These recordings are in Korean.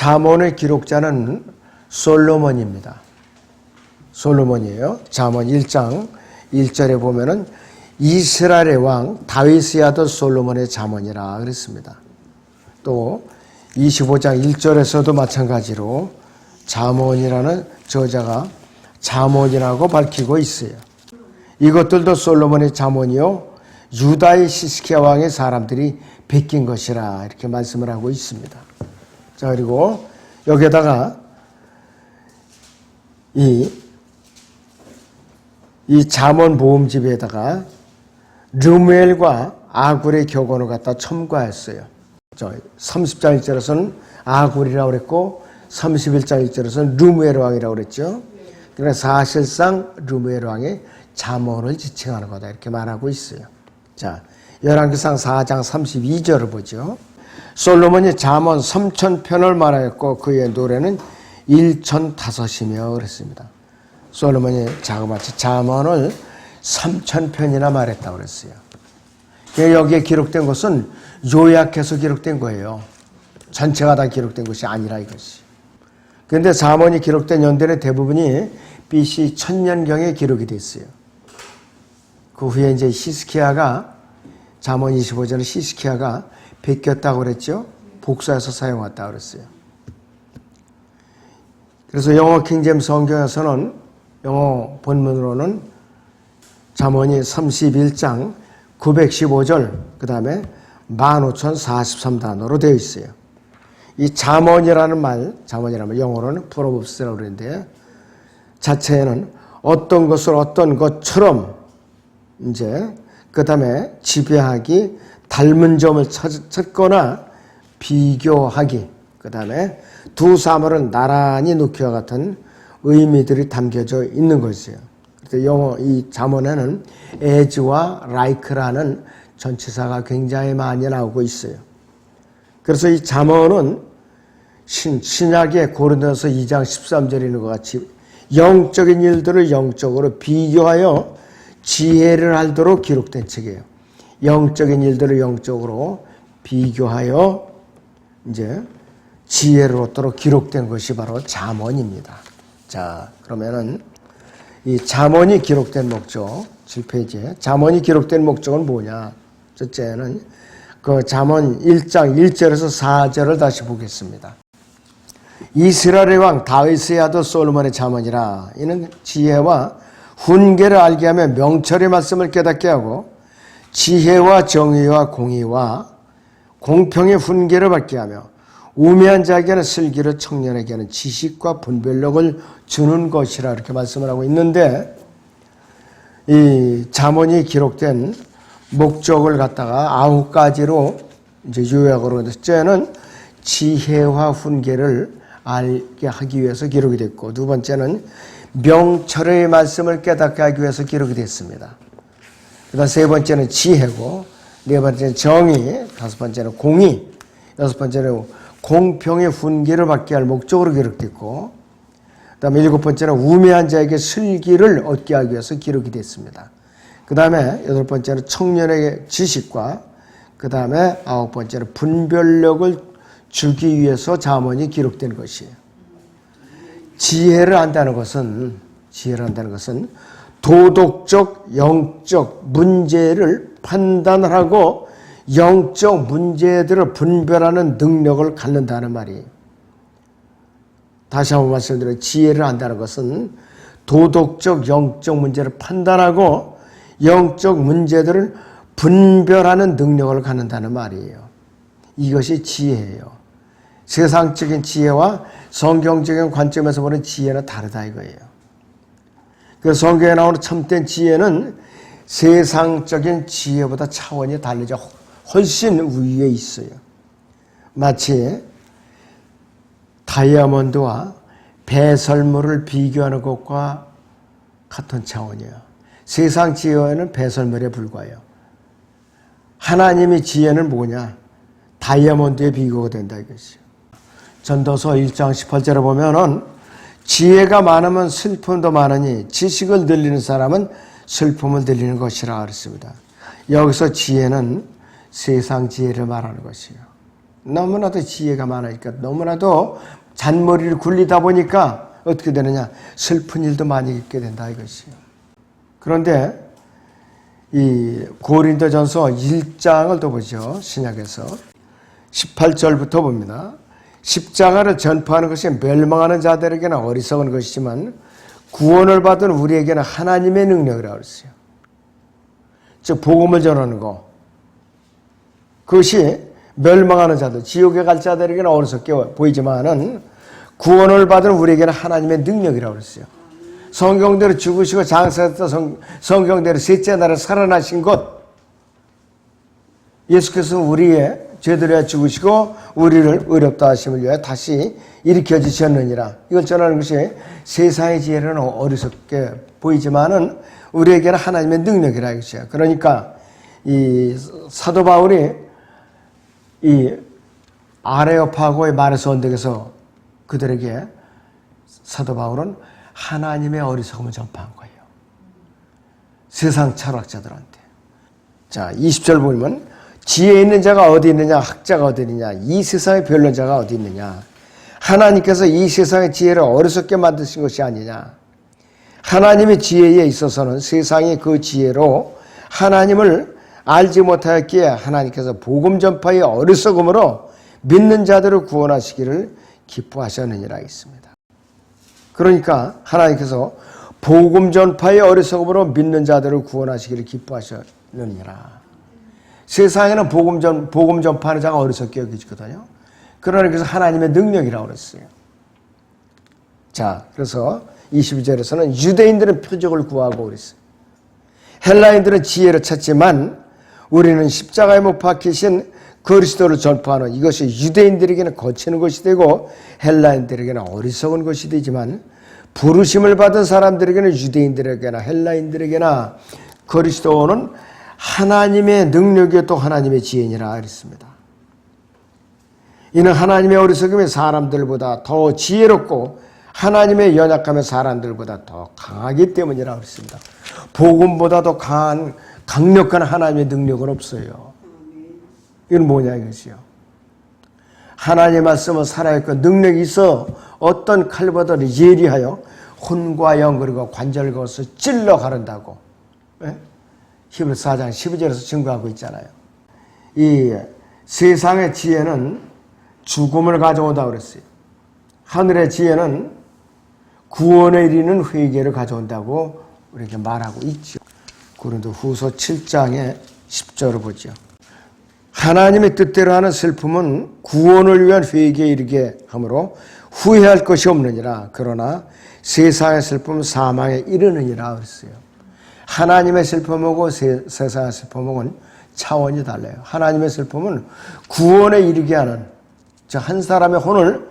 잠언의 기록자는 솔로몬입니다. 솔로몬이에요. 잠언 1장 1절에 보면은 이스라엘의 왕 다윗이 하던 솔로몬의 잠언이라 그랬습니다. 또 25장 1절에서도 마찬가지로 잠언이라는 저자가 잠언이라고 밝히고 있어요. 이것들도 솔로몬의 잠언이요 유다의 시스키야 왕의 사람들이 베낀 것이라 이렇게 말씀을 하고 있습니다. 자, 그리고 여기에다가 이 잠언 보험집에다가 르무엘과 아굴의 격언을 갖다 첨가했어요. 30장 1절에서는 아굴이라고 그랬고 31장 1절에서는 르무엘 왕이라고 그랬죠. 그러니까 사실상 르무엘 왕의 잠언을 지칭하는 거다 이렇게 말하고 있어요. 자, 열왕기상 4장 32절을 보죠. 솔로몬이 잠언 3000편을 말하였고 그의 노래는 1005이며 그랬습니다. 솔로몬이 자그마치 잠언을 3000편이나 말했다고 그랬어요. 여기에 기록된 것은 요약해서 기록된 거예요. 전체가 다 기록된 것이 아니라 이것이. 그런데 잠언이 기록된 연대의 대부분이 BC 1000년경에 기록이 됐어요. 그 후에 이제 히스키야가 잠언 25절에 히스키야가 베꼈다고 그랬죠. 복사해서 사용했다고 그랬어요. 그래서 영어 킹제임스 성경에서는 영어 본문으로는 잠언이 31장 915절 그 다음에 15,043단어로 되어 있어요. 이 잠언이라는 말, 잠언이라는 말 영어로는 프로브스라고 그러는데 자체에는 어떤 것을 어떤 것처럼 이제 그 다음에 지배하기, 닮은 점을 찾거나 비교하기, 그 다음에 두 사물을 나란히 놓기와 같은 의미들이 담겨져 있는 것이에요. 영어 이 잠언에는 as와 like라는 전치사가 굉장히 많이 나오고 있어요. 그래서 이 잠언은 신약의 고린도서 2장 13절에 있는 것 같이 영적인 일들을 영적으로 비교하여 지혜를 알도록 기록된 책이에요. 영적인 일들을 영적으로 비교하여 이제 지혜를 얻도록 기록된 것이 바로 잠언입니다. 자, 그러면은 이 잠언이 기록된 목적 7페이지에 잠언이 기록된 목적은 뭐냐? 첫째는 그 잠언 1장 1절에서 4절을 다시 보겠습니다. 이스라엘의 왕 다윗이 하던 솔로몬의 잠언이라 이는 지혜와 훈계를 알게 하며 명철의 말씀을 깨닫게 하고 지혜와 정의와 공의와 공평의 훈계를 받게 하며 우매한 자에게는 슬기를 청년에게는 지식과 분별력을 주는 것이라 이렇게 말씀을 하고 있는데 이 잠언이 기록된 목적을 갖다가 9가지로 이제 요약으로 하는데 첫째는 지혜와 훈계를 알게 하기 위해서 기록이 됐고 두 번째는 명철의 말씀을 깨닫게 하기 위해서 기록이 됐습니다. 그다음 세 번째는 지혜고 네 번째는 정의, 다섯 번째는 공의, 여섯 번째는 공평의 훈계를 받게 할 목적으로 기록됐고 그다음에 일곱 번째는 우매한 자에게 슬기를 얻게 하기 위해서 기록이 됐습니다. 그다음에 여덟 번째는 청년에게 지식과 그다음에 아홉 번째는 분별력을 주기 위해서 잠언이 기록된 것이에요. 지혜를 안다는 것은 도덕적, 영적 문제를 판단을 하고 영적 문제들을 분별하는 능력을 갖는다는 말이에요. 다시 한번 말씀드려요. 지혜를 안다는 것은 도덕적, 영적 문제를 판단하고 영적 문제들을 분별하는 능력을 갖는다는 말이에요. 이것이 지혜예요. 세상적인 지혜와 성경적인 관점에서 보는 지혜는 다르다 이거예요. 그래서 성경에 나오는 참된 지혜는 세상적인 지혜보다 차원이 달리죠. 훨씬 위에 있어요. 마치 다이아몬드와 배설물을 비교하는 것과 같은 차원이에요. 세상 지혜는 배설물에 불과해요. 하나님의 지혜는 뭐냐? 다이아몬드에 비교가 된다 이것이요. 전도서 1장 18절에 보면은 지혜가 많으면 슬픔도 많으니 지식을 늘리는 사람은 슬픔을 늘리는 것이라 그랬습니다. 여기서 지혜는 세상 지혜를 말하는 것이에요. 너무나도 지혜가 많으니까 너무나도 잔머리를 굴리다 보니까 어떻게 되느냐? 슬픈 일도 많이 있게 된다 이것이요. 그런데 이 고린도전서 1장을 또 보죠. 신약에서 18절부터 봅니다. 십자가를 전파하는 것이 멸망하는 자들에게는 어리석은 것이지만 구원을 받은 우리에게는 하나님의 능력이라고 했어요. 즉 복음을 전하는 거. 그것이 멸망하는 자들, 지옥에 갈 자들에게는 어리석게 보이지만은 구원을 받은 우리에게는 하나님의 능력이라고 그랬어요. 성경대로 죽으시고 장사했다 성경대로 셋째 날에 살아나신 것. 예수께서 우리의 죄들에 죽으시고 우리를 의롭다 하심을 위하여 다시 일으켜 주셨느니라. 이걸 전하는 것이 세상의 지혜는 어리석게 보이지만은 우리에게는 하나님의 능력이라 이것이야. 그러니까 이 사도 바울이 이 아레오파고의 마르스 언덕에서 그들에게 사도 바울은 하나님의 어리석음을 전파한 거예요. 세상 철학자들한테. 자, 20절 보면 지혜 있는 자가 어디 있느냐, 학자가 어디 있느냐, 이 세상의 변론자가 어디 있느냐. 하나님께서 이 세상의 지혜를 어리석게 만드신 것이 아니냐. 하나님의 지혜에 있어서는 세상의 그 지혜로 하나님을 알지 못하였기에 하나님께서 복음 전파의 어리석음으로 믿는 자들을 구원하시기를 기뻐하셨느니라 했습니다. 그러니까 하나님께서 복음 전파의 어리석음으로 믿는 자들을 구원하시기를 기뻐하셨느니라. 세상에는 복음 전파하는 자가 어리석게 여기거든요. 그러나 그래서 하나님의 능력이라고 그랬어요. 자, 그래서 22절에서는 유대인들은 표적을 구하고 그랬어요. 헬라인들은 지혜를 찾지만 우리는 십자가에 못 박히신 그리스도를 전파하는 이것이 유대인들에게는 거치는 것이 되고 헬라인들에게는 어리석은 것이 되지만 부르심을 받은 사람들에게는 유대인들에게나 헬라인들에게나 그리스도는 하나님의 능력이 또 하나님의 지혜니라 그랬습니다. 이는 하나님의 어리석음이 사람들보다 더 지혜롭고 하나님의 연약함이 사람들보다 더 강하기 때문이라 그랬습니다. 복음보다 더 강력한 하나님의 능력은 없어요. 이건 뭐냐 이것이요. 하나님의 말씀은 살아있고 능력이 있어 어떤 칼보다도 예리하여 혼과 영 그리고 관절을 거서 찔러 가른다고. 히브리서 4장 12절에서 증거하고 있잖아요. 이 세상의 지혜는 죽음을 가져온다고 그랬어요. 하늘의 지혜는 구원에 이르는 회개를 가져온다고 우리에게 말하고 있죠. 고린도후서 7장의 10절을 보죠. 하나님의 뜻대로 하는 슬픔은 구원을 위한 회개에 이르게 하므로 후회할 것이 없느니라. 그러나 세상의 슬픔은 사망에 이르느니라 그랬어요. 하나님의 슬픔하고 세상의 슬픔하고는 차원이 달라요. 하나님의 슬픔은 구원에 이르게 하는 한 사람의 혼을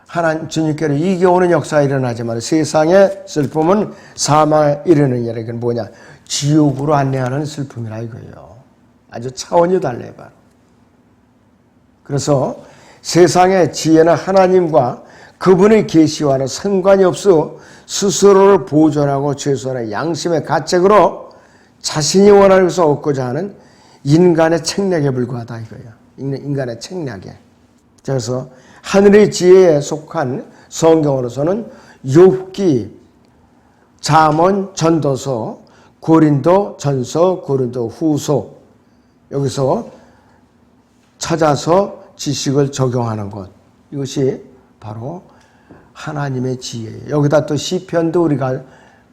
하나님 주님께로 이겨오는 역사가 일어나지만 세상의 슬픔은 사망에 이르느니라. 이건 뭐냐? 지옥으로 안내하는 슬픔이라 이거예요. 아주 차원이 달라요. 바로. 그래서 세상의 지혜는 하나님과 그분의 계시와는 상관이 없어 스스로를 보존하고 최소한의 양심의 가책으로 자신이 원하는 것을 얻고자 하는 인간의 책략에 불과하다 이거예요. 인간의 책략에. 그래서 하늘의 지혜에 속한 성경으로서는 욥기, 잠언, 전도서, 고린도 전서, 고린도 후서 여기서 찾아서 지식을 적용하는 것. 이것이 바로 하나님의 지혜예요. 여기다 또 시편도 우리가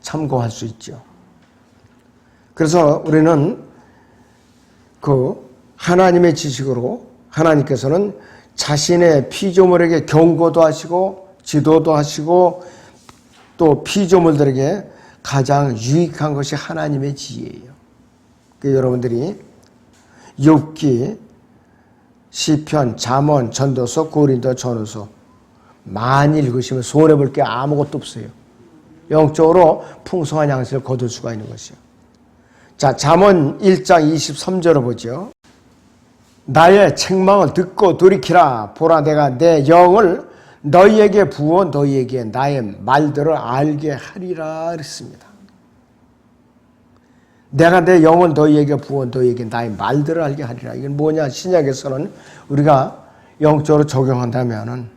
참고할 수 있죠. 그래서 우리는 그 하나님의 지식으로 하나님께서는 자신의 피조물에게 경고도 하시고 지도도 하시고 또 피조물들에게 가장 유익한 것이 하나님의 지혜예요. 그러니까 여러분들이 욥기, 시편, 잠언, 전도서, 고린도, 전후서 많이 읽으시면 손해볼 게 아무것도 없어요. 영적으로 풍성한 양식을 거둘 수가 있는 것이요. 자, 잠언 1장 23절을 보죠. 나의 책망을 듣고 돌이키라. 보라, 내가 내 영을 너희에게 부어 너희에게 나의 말들을 알게 하리라 그랬습니다. 내가 내 영을 너희에게 부어 너희에게 나의 말들을 알게 하리라. 이건 뭐냐? 신약에서는 우리가 영적으로 적용한다면은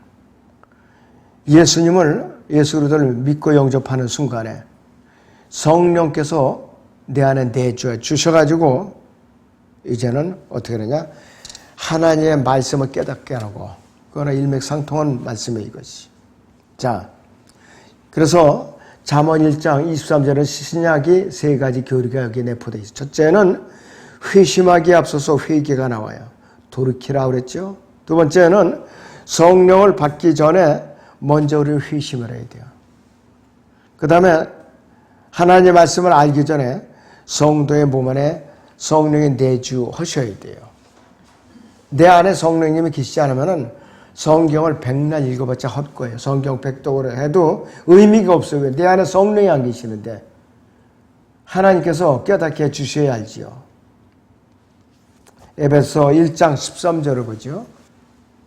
예수 그리스도를 믿고 영접하는 순간에 성령께서 내 안에 내주어 주셔가지고 이제는 어떻게 되냐? 하나님의 말씀을 깨닫게 하고, 그거나 일맥상통한 말씀이 이것이. 자, 그래서 잠언 1장 23절은 신약이 세 가지 교리가 여기 내포되어 있어요. 첫째는 회심하기에 앞서서 회개가 나와요. 돌이키라 그랬죠. 두 번째는 성령을 받기 전에 먼저 우리는 회심을 해야 돼요. 그 다음에 하나님의 말씀을 알기 전에 성도의 몸 안에 성령이 내주하셔야 돼요. 내 안에 성령님이 계시지 않으면 성경을 백날 읽어봤자 헛거예요. 성경 백독으로 해도 의미가 없어요. 내 안에 성령이 안 계시는데 하나님께서 깨닫게 해주셔야 알지요. 에베소 1장 13절을 보죠.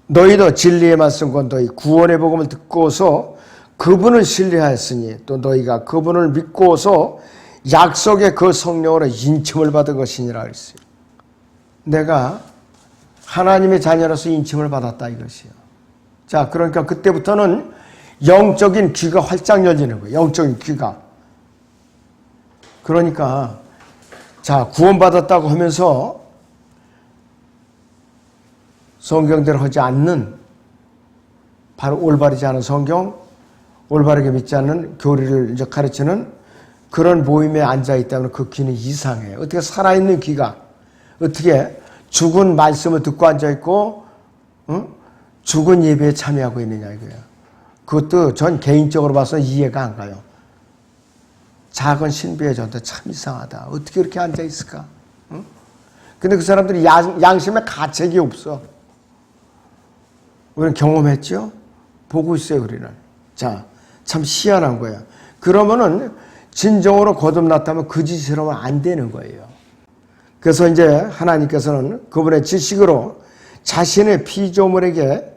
너희도 진리의 말씀과 너희 구원의 복음을 듣고서 그분을 신뢰하였으니 또 너희가 그분을 믿고서 약속의 그 성령으로 인침을 받은 것이니라 그랬어요. 내가 하나님의 자녀로서 인침을 받았다 이것이요. 자, 그러니까 그때부터는 영적인 귀가 활짝 열리는 거예요. 영적인 귀가. 그러니까 자, 구원받았다고 하면서 성경대로 하지 않는, 바로 올바르지 않은 성경, 올바르게 믿지 않는 교리를 이제 가르치는 그런 모임에 앉아있다면 그 귀는 이상해요. 어떻게 살아있는 귀가, 어떻게 죽은 말씀을 듣고 앉아있고, 죽은 예배에 참여하고 있느냐 이거예요. 그것도 전 개인적으로 봐서 이해가 안 가요. 작은 신비의 전도 참 이상하다. 어떻게 이렇게 앉아있을까? 근데 그 사람들이 양심에 가책이 없어. 우리는 경험했죠? 보고 있어요, 우리는. 자, 참 희한한 거예요. 그러면은 진정으로 거듭났다면 그 짓을 하면 안 되는 거예요. 그래서 이제 하나님께서는 그분의 지식으로 자신의 피조물에게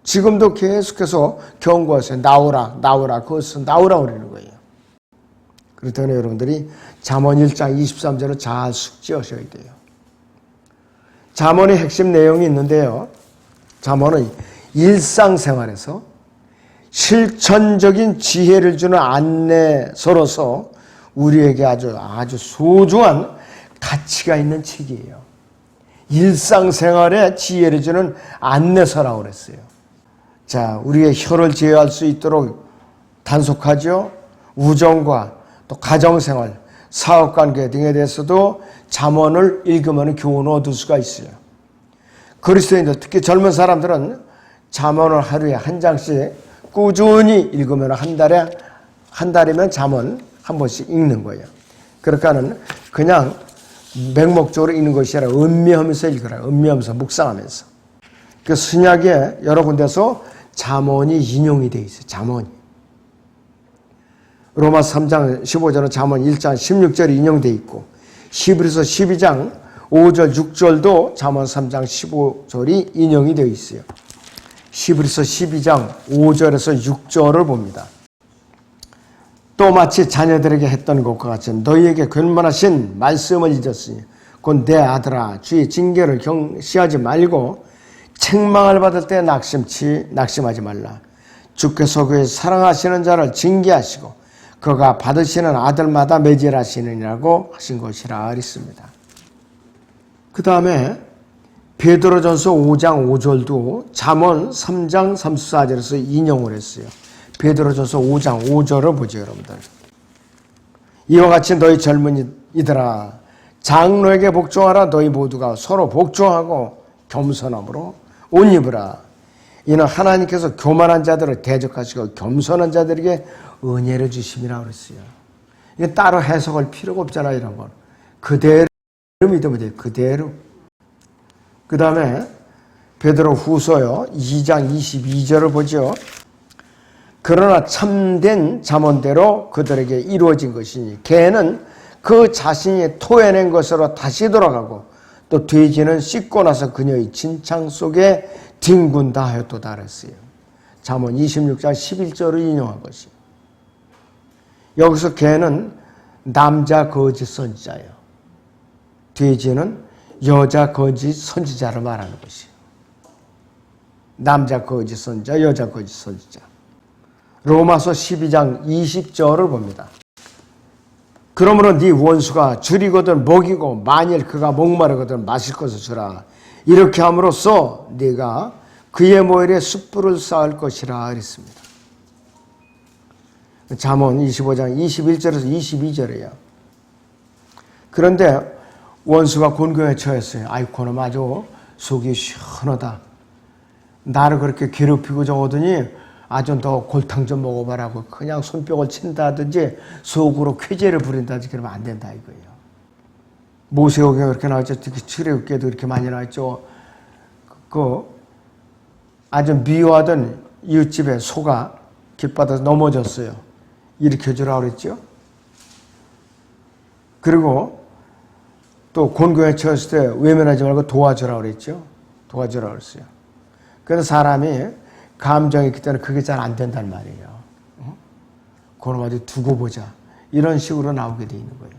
지금도 계속해서 경고하세요. 나오라, 나오라, 그것은 나오라 그러는 거예요. 그렇다면 여러분들이 잠언 1장 23절을 잘 숙지하셔야 돼요. 잠언의 핵심 내용이 있는데요. 잠언은 일상생활에서 실천적인 지혜를 주는 안내서로서 우리에게 아주 소중한 가치가 있는 책이에요. 일상생활에 지혜를 주는 안내서라고 그랬어요. 자, 우리의 혀를 제어할 수 있도록 단속하죠. 우정과 또 가정생활, 사업관계 등에 대해서도 잠언을 읽으면 교훈을 얻을 수가 있어요. 그리스도인들, 특히 젊은 사람들은 잠언을 하루에 한 장씩 꾸준히 읽으면 한 달이면 잠언 한 번씩 읽는 거예요. 그러니까는 그냥 맹목적으로 읽는 것이 아니라 음미하면서 읽으라. 음미하면서 묵상하면서. 그 신약에 여러 군데서 잠언이 인용이 되어 있어요. 잠언이. 로마 3장 15절은 잠언 1장 16절이 인용되어 있고, 히브리서 12장 5절 6절도 잠언 3장 15절이 인용이 되어 있어요. 히브리서 12장 5절에서 6절을 봅니다. 또 마치 자녀들에게 했던 것과 같이 너희에게 권면하신 말씀을 잊었으니 곧 내 아들아 주의 징계를 경시하지 말고 책망을 받을 때 낙심하지 말라. 주께서 그의 사랑하시는 자를 징계하시고 그가 받으시는 아들마다 매질하시느니라고 하신 것이라 그랬습니다. 그 다음에 베드로전서 5장 5절도 잠언 3장 34절에서 인용을 했어요. 베드로전서 5장 5절을 보죠, 여러분들. 이와 같이 너희 젊은이들아 장로에게 복종하라. 너희 모두가 서로 복종하고 겸손함으로 옷 입으라. 이는 하나님께서 교만한 자들을 대적하시고 겸손한 자들에게 은혜를 주심이라고 그랬어요. 이게 따로 해석할 필요가 없잖아요, 이런 건. 그대로 믿으면 돼요, 그대로. 그 다음에 베드로 후서요 2장 22절을 보죠. 그러나 참된 잠언대로 그들에게 이루어진 것이니 개는 그 자신이 토해낸 것으로 다시 돌아가고 또 돼지는 씻고 나서 그녀의 진창 속에 뒹군다 하였도다 그랬어요. 잠언 26장 11절을 인용한 것이요. 여기서 개는 남자 거짓 선지자예요. 돼지는 여자 거짓 선지자를 말하는 것이에요. 남자 거짓 선지자, 여자 거짓 선지자. 로마서 12장 20절을 봅니다. 그러므로 네 원수가 줄이거든 먹이고 만일 그가 목마르거든 마실 것을 주라. 이렇게 함으로써 네가 그의 모일에 숯불을 쌓을 것이라 그랬습니다. 잠언 25장 21절에서 22절이에요. 그런데 원수가 곤경에 처했어요. 아이고 놈 아주 속이 시원하다. 나를 그렇게 괴롭히고 저러더니 아주 더 골탕 좀 먹어봐라고 그냥 손뼉을 친다든지 속으로 쾌재를 부린다든지 그러면 안 된다 이거예요. 모세오경에 그렇게 나왔죠. 특히 출애굽기에도 이렇게 많이 나왔죠. 아주 미워하던 이웃집에 소가 길바닥에서 넘어졌어요. 일으켜주라 그랬죠. 그리고 또 곤경에 처했을 때 외면하지 말고 도와주라 그랬죠. 도와주라 그랬어요. 그래서 사람이 감정이 있기 때문에 그게 잘 안 된단 말이에요. 그럼 어디 두고 보자. 이런 식으로 나오게 돼 있는 거예요.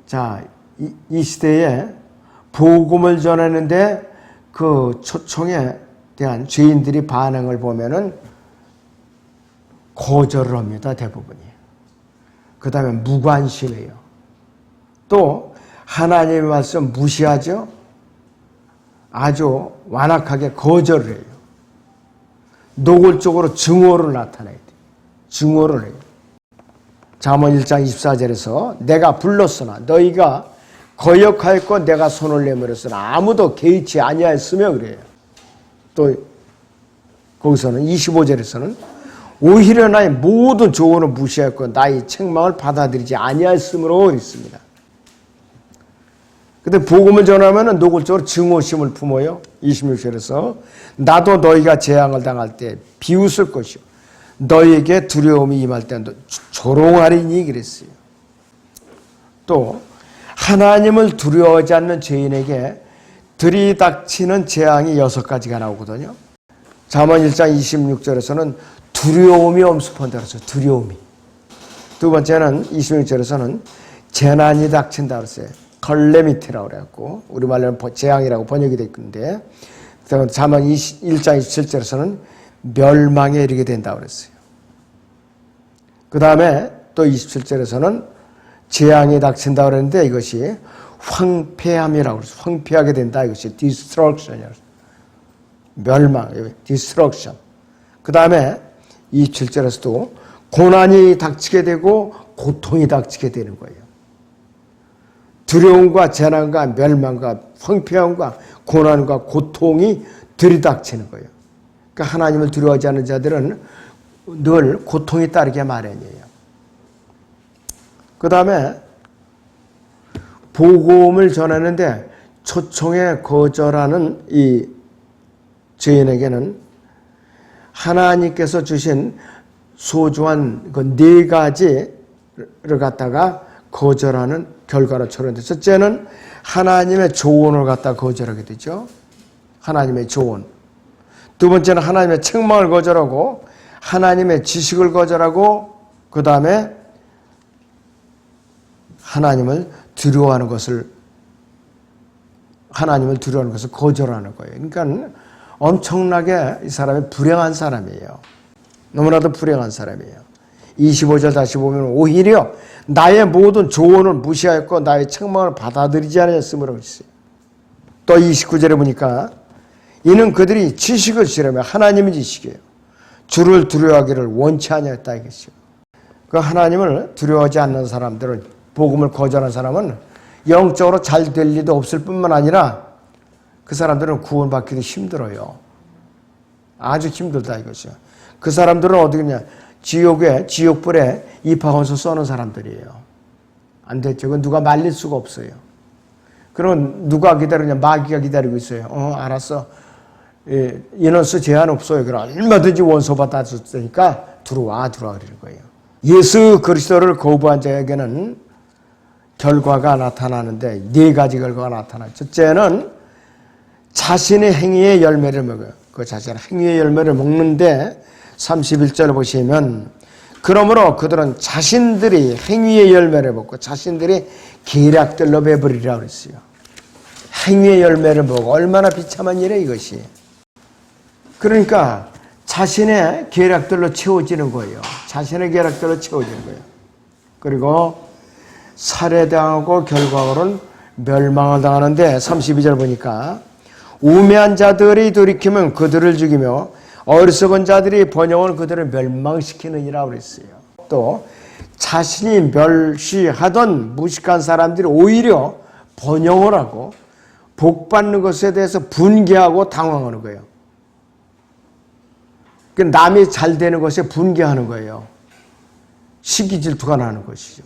자, 이 시대에 복음을 전하는데 그 초청에 대한 죄인들이 반응을 보면은 거절을 합니다. 대부분이. 그 다음에 무관심해요. 또 하나님의 말씀 무시하죠. 아주 완악하게 거절을 해요. 노골적으로 증오를 나타내야 돼요. 증오를 해요. 잠언 1장 24절에서 내가 불렀으나 너희가 거역하였고 내가 손을 내밀었으나 아무도 개의치 아니하였으며 그래요. 또 거기서는 25절에서는 오히려 나의 모든 조언을 무시하였고 나의 책망을 받아들이지 아니하였으므로 있습니다. 근데 복음을 전하면 노골적으로 증오심을 품어요. 26절에서 나도 너희가 재앙을 당할 때 비웃을 것이요 너희에게 두려움이 임할 때는 조롱하리니 그랬어요. 또 하나님을 두려워하지 않는 죄인에게 들이닥치는 재앙이 6가지가 나오거든요. 잠언 1장 26절에서는 두려움이 엄습한다 그랬어요. 두려움이. 두 번째는 26절에서는 재난이 닥친다 그랬어요. 컬레미티라고 그래갖고 우리말로는 재앙이라고 번역이 되어 있는데 잠언 1장 27절에서는 멸망에 이르게 된다고 그랬어요. 그 다음에 또 27절에서는 재앙이 닥친다고 그랬는데 이것이 황폐함이라고 그랬어요. 황폐하게 된다 이것이 destruction이라고 그랬어요. 멸망, destruction. 그 다음에 27절에서도 고난이 닥치게 되고 고통이 닥치게 되는 거예요. 두려움과 재난과 멸망과 황폐함과 고난과 고통이 들이닥치는 거예요. 그러니까 하나님을 두려워하지 않는 자들은 늘 고통이 따르게 마련이에요. 그 다음에 복음을 전하는데 초청에 거절하는 이 죄인에게는 하나님께서 주신 소중한 그 4가지를 갖다가 거절하는 결과로 처리되는데 첫째는 하나님의 조언을 갖다 거절하게 되죠. 하나님의 조언. 두 번째는 하나님의 책망을 거절하고 하나님의 지식을 거절하고 그 다음에 하나님을 두려워하는 것을 거절하는 거예요. 그러니까 엄청나게 이 사람이 불행한 사람이에요. 너무나도 불행한 사람이에요. 25절 다시 보면 오히려 나의 모든 조언을 무시하였고 나의 책망을 받아들이지 않았으므로 했어요. 또 29절에 보니까 이는 그들이 지식을 싫어하며 하나님의 지식이에요. 주를 두려워하기를 원치 아니했다 이것이요. 그 하나님을 두려워하지 않는 사람들은 복음을 거절한 사람은 영적으로 잘 될 리도 없을 뿐만 아니라 그 사람들은 구원받기도 힘들어요. 아주 힘들다 이것이요. 그 사람들은 어디냐 지옥불에 입학원서 써는 사람들이에요. 안 됐죠. 그건 누가 말릴 수가 없어요. 그럼 누가 기다리냐? 마귀가 기다리고 있어요. 알았어. 인원수 제한 없어요. 그럼 얼마든지 원서 받아줬으니까 들어와 그러는 거예요. 예수 그리스도를 거부한 자에게는 결과가 나타나는데 4가지 결과가 나타나요. 첫째는 자신의 행위의 열매를 먹어요. 그 자신의 행위의 열매를 먹는데 31절을 보시면 그러므로 그들은 자신들이 행위의 열매를 먹고 자신들이 계략들로 배부리라고 그랬어요. 행위의 열매를 먹고 얼마나 비참한 일이에요 이것이. 그러니까 자신의 계략들로 채워지는 거예요. 자신의 계략들로 채워지는 거예요. 그리고 살해당하고 결과로는 멸망을 당하는데 32절 보니까 우매한 자들이 돌이키면 그들을 죽이며 어리석은 자들이 번영을 그들을 멸망시키느니라 그랬어요. 또 자신이 멸시하던 무식한 사람들이 오히려 번영을 하고 복받는 것에 대해서 분개하고 당황하는 거예요. 남이 잘 되는 것에 분개하는 거예요. 시기 질투가 나는 것이죠.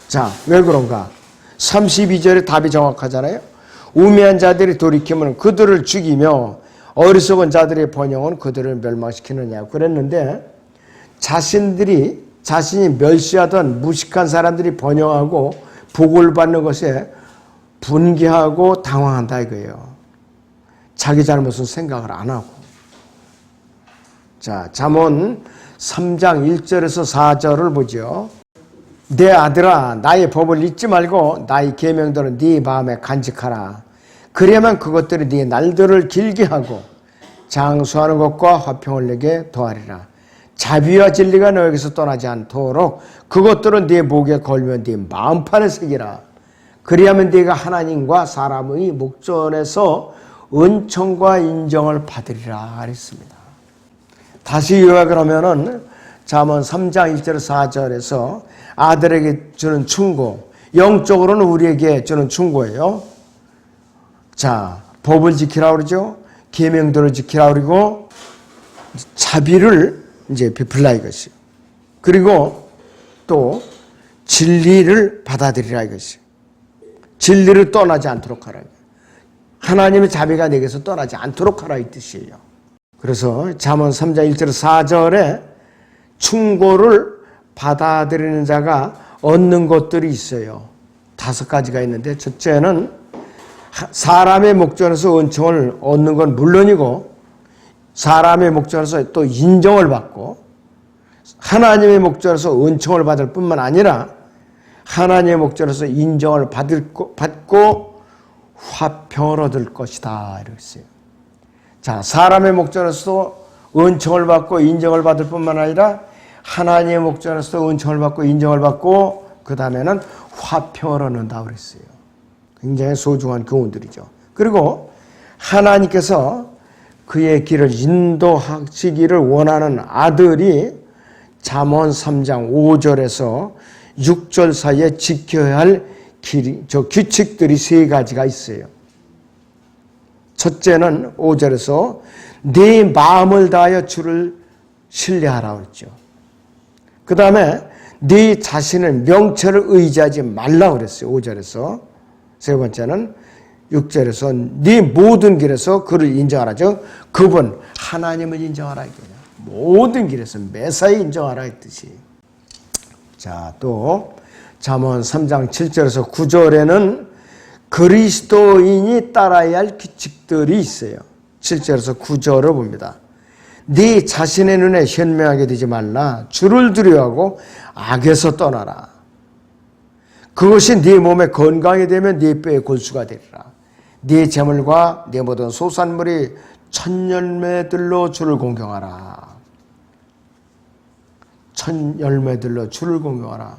자, 왜 그런가? 32절의 답이 정확하잖아요. 우매한 자들이 돌이키면 그들을 죽이며 어리석은 자들의 번영은 그들을 멸망시키느냐 그랬는데 자신이 멸시하던 무식한 사람들이 번영하고 복을 받는 것에 분개하고 당황한다 이거예요. 자기 잘못은 생각을 안 하고. 자, 잠언 3장 1절에서 4절을 보죠. 내 아들아 나의 법을 잊지 말고 나의 계명들은 네 마음에 간직하라. 그래야만 그것들이 네 날들을 길게 하고 장수하는 것과 화평을 내게 더하리라. 자비와 진리가 너에게서 떠나지 않도록 그것들은 네 목에 걸면 네 마음판에 새기라. 그리하면 네가 하나님과 사람의 목전에서 은총과 인정을 받으리라 그랬습니다. 다시 요약을 하면은 잠언 3장 1절 4절에서 아들에게 주는 충고, 영적으로는 우리에게 주는 충고예요. 자, 법을 지키라 그러죠. 계명들을 지키라 그러고 자비를 이제 베풀라 이것이요. 그리고 또 진리를 받아들이라 이것이요. 진리를 떠나지 않도록 하라. 하나님의 자비가 내게서 떠나지 않도록 하라 이 뜻이에요. 그래서 잠언 3장 1절 4절에 충고를 받아들이는 자가 얻는 것들이 있어요. 5가지가 있는데 첫째는 사람의 목전에서 은총을 얻는 건 물론이고 사람의 목전에서 또 인정을 받고 하나님의 목전에서 은총을 받을 뿐만 아니라 하나님의 목전에서 인정을 받고 화평을 얻을 것이다 이렇게 했어요. 자, 사람의 목전에서도 은총을 받고 인정을 받을 뿐만 아니라 하나님의 목전에서도 은총을 받고 인정을 받고 그 다음에는 화평을 얻는다 그랬어요. 굉장히 소중한 교훈들이죠. 그리고 하나님께서 그의 길을 인도하시기를 원하는 아들이 잠언 3장 5절에서 6절 사이에 지켜야 할 규칙들이 3가지가 있어요. 첫째는 5절에서 네 마음을 다하여 주를 신뢰하라 그랬죠. 그 다음에 네 자신을 명철을 의지하지 말라 그랬어요. 5절에서. 세 번째는 6절에서 네 모든 길에서 그를 인정하라. 즉 그분 하나님을 인정하라 이거예요. 모든 길에서 매사에 인정하라 이 뜻이. 자, 또 잠언 3장 7절에서 9절에는 그리스도인이 따라야 할 규칙들이 있어요. 7절에서 9절을 봅니다. 네 자신의 눈에 현명하게 되지 말라. 주를 두려워하고 악에서 떠나라. 그것이 네 몸에 건강이 되면 네 뼈에 골수가 되리라. 네 재물과 네 모든 소산물이 천열매들로 주를 공경하라. 천열매들로 주를 공경하라.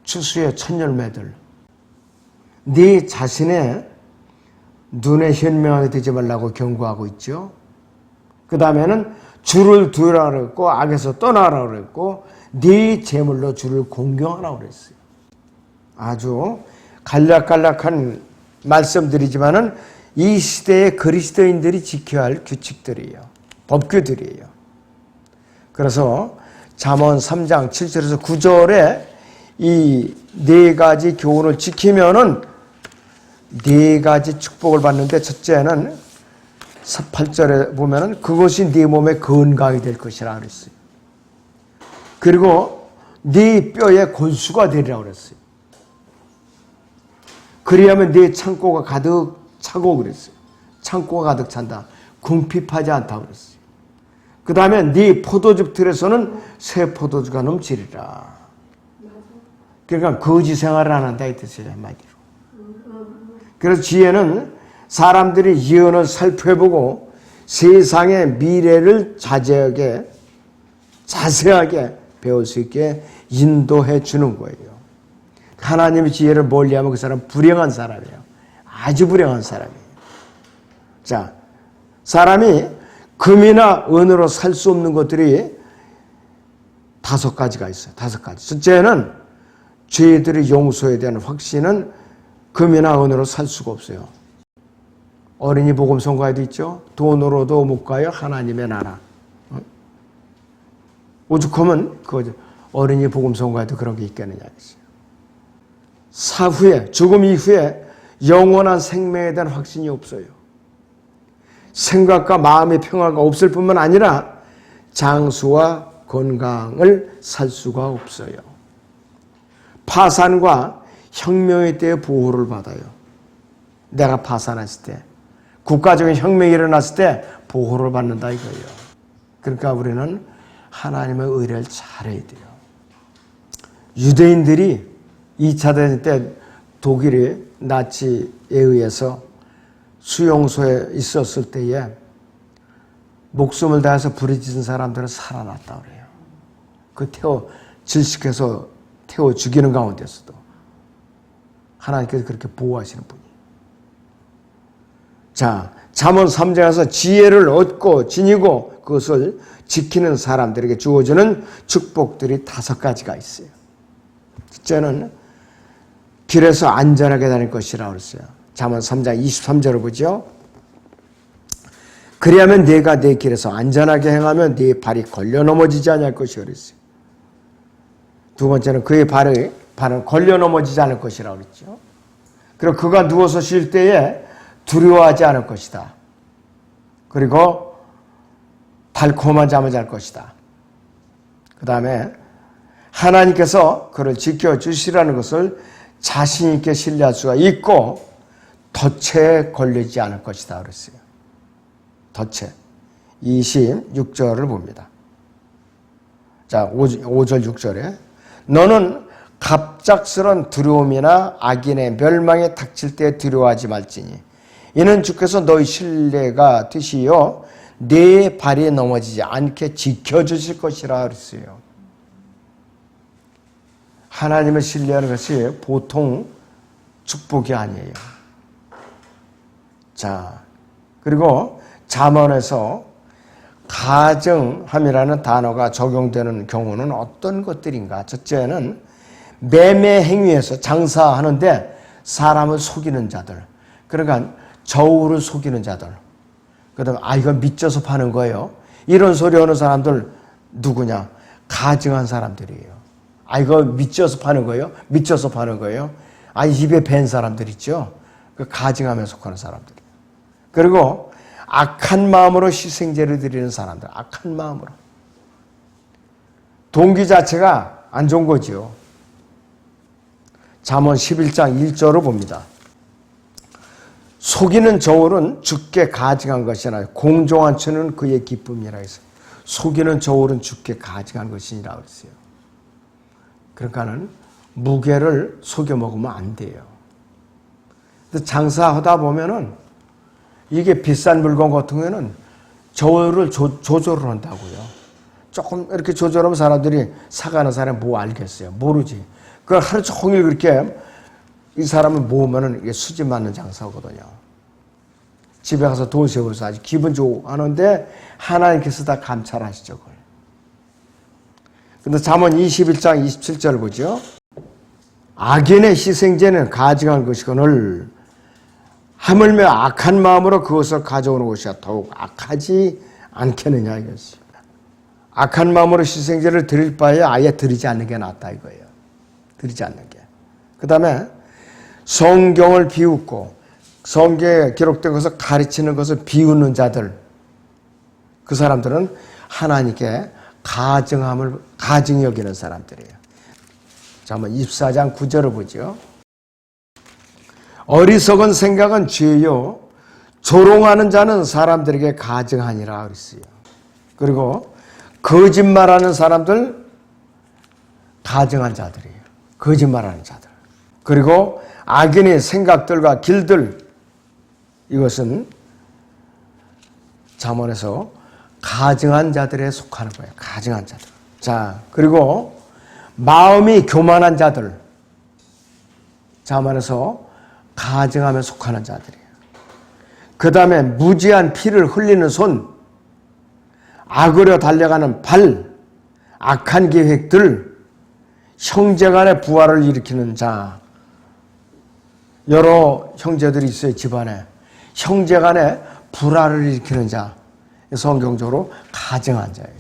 추수의 천열매들. 네 자신의 눈에 현명하게 되지 말라고 경고하고 있죠. 그 다음에는 주를 두려라 그랬고 악에서 떠나라 그랬고 네 재물로 주를 공경하라 그랬어요. 아주 간략간략한 말씀들이지만은 이 시대의 그리스도인들이 지켜야 할 규칙들이에요. 법규들이에요. 그래서 잠언 3장 7절에서 9절에 이 4가지 교훈을 지키면은 4가지 축복을 받는데 첫째는 8절에 보면은 그것이 네 몸의 건강이 될 것이라 그랬어요. 그리고 네 뼈에 골수가 되리라 그랬어요. 그리하면 네 창고가 가득 차고 그랬어요. 창고가 가득 찬다. 궁핍하지 않다 그랬어요. 그 다음에 네 포도즙 틀에서는 새 포도주가 넘치리라. 그러니까 거지 생활을 안 한다 이 뜻이에요 한마디로. 그래서 뒤에는 사람들이 예언을 살펴보고 세상의 미래를 자세하게 배울 수 있게 인도해 주는 거예요. 하나님의 지혜를 멀리하면 그 사람은 불행한 사람이에요. 아주 불행한 사람이에요. 자, 사람이 금이나 은으로 살 수 없는 것들이 5가지가 있어요. 5가지. 첫째는 죄들의 용서에 대한 확신은 금이나 은으로 살 수가 없어요. 어린이 복음 선거에도 있죠. 돈으로도 못 가요. 하나님의 나라. 오죽하면 그 어린이 복음 선거에도 그런 게 있겠느냐. 사후에, 죽음 이후에 영원한 생명에 대한 확신이 없어요. 생각과 마음의 평화가 없을 뿐만 아니라 장수와 건강을 살 수가 없어요. 파산과 혁명의 때에 보호를 받아요. 내가 파산했을 때, 국가적인 혁명이 일어났을 때 보호를 받는다 이거예요. 그러니까 우리는 하나님의 의를 잘해야 돼요. 유대인들이 2차 대전 때 독일이 나치에 의해서 수용소에 있었을 때에 목숨을 다해서 부르짖은 사람들은 살아났다 그래요. 그 질식해서 태워 죽이는 가운데서도 하나님께서 그렇게 보호하시는 분이에요. 자, 잠언 3장에서 지혜를 얻고 지니고 그것을 지키는 사람들에게 주어지는 축복들이 5가지가 있어요. 첫째는 길에서 안전하게 다닐 것이라고 그랬어요. 잠언 3장 23절을 보죠. 그리하면 네가 내 길에서 안전하게 행하면 네 발이 걸려 넘어지지 않을 것이라 그랬어요. 두 번째는 그의 발은 걸려 넘어지지 않을 것이라고 그랬죠. 그리고 그가 누워서 쉴 때에 두려워하지 않을 것이다. 그리고 달콤한 잠을 잘 것이다. 그 다음에 하나님께서 그를 지켜주시라는 것을 자신 있게 신뢰할 수가 있고 덫에 걸리지 않을 것이다 그랬어요. 덫에. 26절을 봅니다. 자, 5절 6절에 너는 갑작스런 두려움이나 악인의 멸망에 닥칠 때 두려워하지 말지니 이는 주께서 너희 신뢰가 되시어 내 발이 넘어지지 않게 지켜주실 것이라 그랬어요. 하나님을 신뢰하는 것이 보통 축복이 아니에요. 자, 그리고 잠언에서 가증함이라는 단어가 적용되는 경우는 어떤 것들인가? 첫째는 매매 행위에서 장사하는데 사람을 속이는 자들, 그러니까 저울을 속이는 자들, 그 다음에 이거 믿져서 파는 거예요. 이런 소리 하는 사람들 누구냐? 가증한 사람들이에요. 이거 믿져서 파는 거예요? 믿져서 파는 거예요? 입에 밴 사람들 있죠? 그 가증하며 속하는 사람들이에요. 그리고 악한 마음으로 희생제를 드리는 사람들, 악한 마음으로. 동기 자체가 안 좋은 거지요. 잠언 11장 1절을 봅니다. 속이는 저울은 주께 가증한 것이나 공정한 처는 그의 기쁨이라 했어요. 속이는 저울은 주께 가증한 것이니라 그랬어요. 그러니까는 무게를 속여 먹으면 안 돼요. 근데 장사하다 보면은 이게 비싼 물건 같은 경우에는 저울을 조절을 한다고요. 조금 이렇게 조절하면 사람들이 사가는 사람이 뭐 알겠어요. 모르지. 그걸 하루 종일 그렇게 이 사람을 모으면은 이게 수지 맞는 장사거든요. 집에 가서 돈 세워서 아주 기분 좋고 하는데 하나님께서 다 감찰하시죠. 그걸. 근데 잠언 21장 27절을 보죠. 악인의 희생제는 가증한 것이거늘 하물며 악한 마음으로 그것을 가져오는 것이야 더욱 악하지 않겠느냐 이것이. 악한 마음으로 희생제를 드릴 바에 아예 드리지 않는 게 낫다 이거예요. 드리지 않는 게. 그 다음에 성경을 비웃고 성경에 기록된 것을 가르치는 것을 비웃는 자들, 그 사람들은 하나님께 가증히 여기는 사람들이에요. 자, 한번 24장 9절을 보죠. 어리석은 생각은 죄요 조롱하는 자는 사람들에게 가증하니라 그랬어요. 그리고 거짓말하는 사람들 가증한 자들이에요. 거짓말하는 자들. 그리고 악인의 생각들과 길들 이것은 잠언에서 가증한 자들에 속하는 거예요. 가증한 자들. 자, 그리고 마음이 교만한 자들. 잠언에서 가증함에 속하는 자들이에요. 그 다음에 무지한 피를 흘리는 손, 악으로 달려가는 발, 악한 계획들, 형제간의 부활을 일으키는 자. 여러 형제들이 있어요, 집안에. 형제간의 불화를 일으키는 자. 성경적으로 가증한 자예요.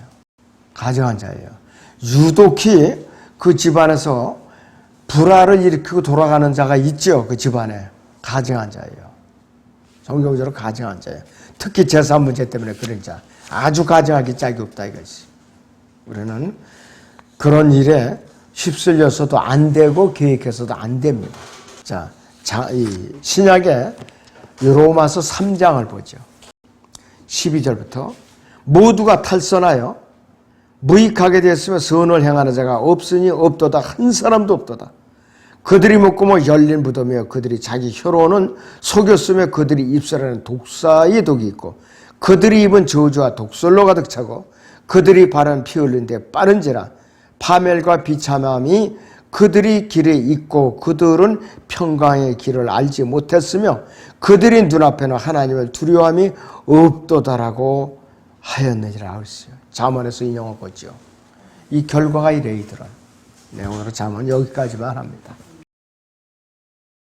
가증한 자예요. 유독히 그 집안에서 불화를 일으키고 돌아가는 자가 있죠. 그 집안에. 가증한 자예요. 성경적으로 가증한 자예요. 특히 재산 문제 때문에 그런 자. 아주 가증하기 짝이 없다 이것이. 우리는 그런 일에 휩쓸려서도 안 되고 계획해서도 안 됩니다. 자, 이 신약의 로마서 3장을 보죠. 12절부터 모두가 탈선하여 무익하게 되었으며 선을 행하는 자가 없으니 없도다. 한 사람도 없도다. 그들이 먹고 열린 무덤이여 그들이 자기 혀로는 속였으며 그들이 입술에는 독사의 독이 있고 그들이 입은 저주와 독설로 가득 차고 그들이 바른 피 흘린 데 빠른지라. 파멸과 비참함이 그들이 길에 있고 그들은 평강의 길을 알지 못했으며 그들이 눈앞에는 하나님을 두려워함이 없도다라고 하였느니라 했어요. 잠언에서 인용한 거죠. 이 결과가 이래 이들은. 네, 오늘 잠언 여기까지만 합니다.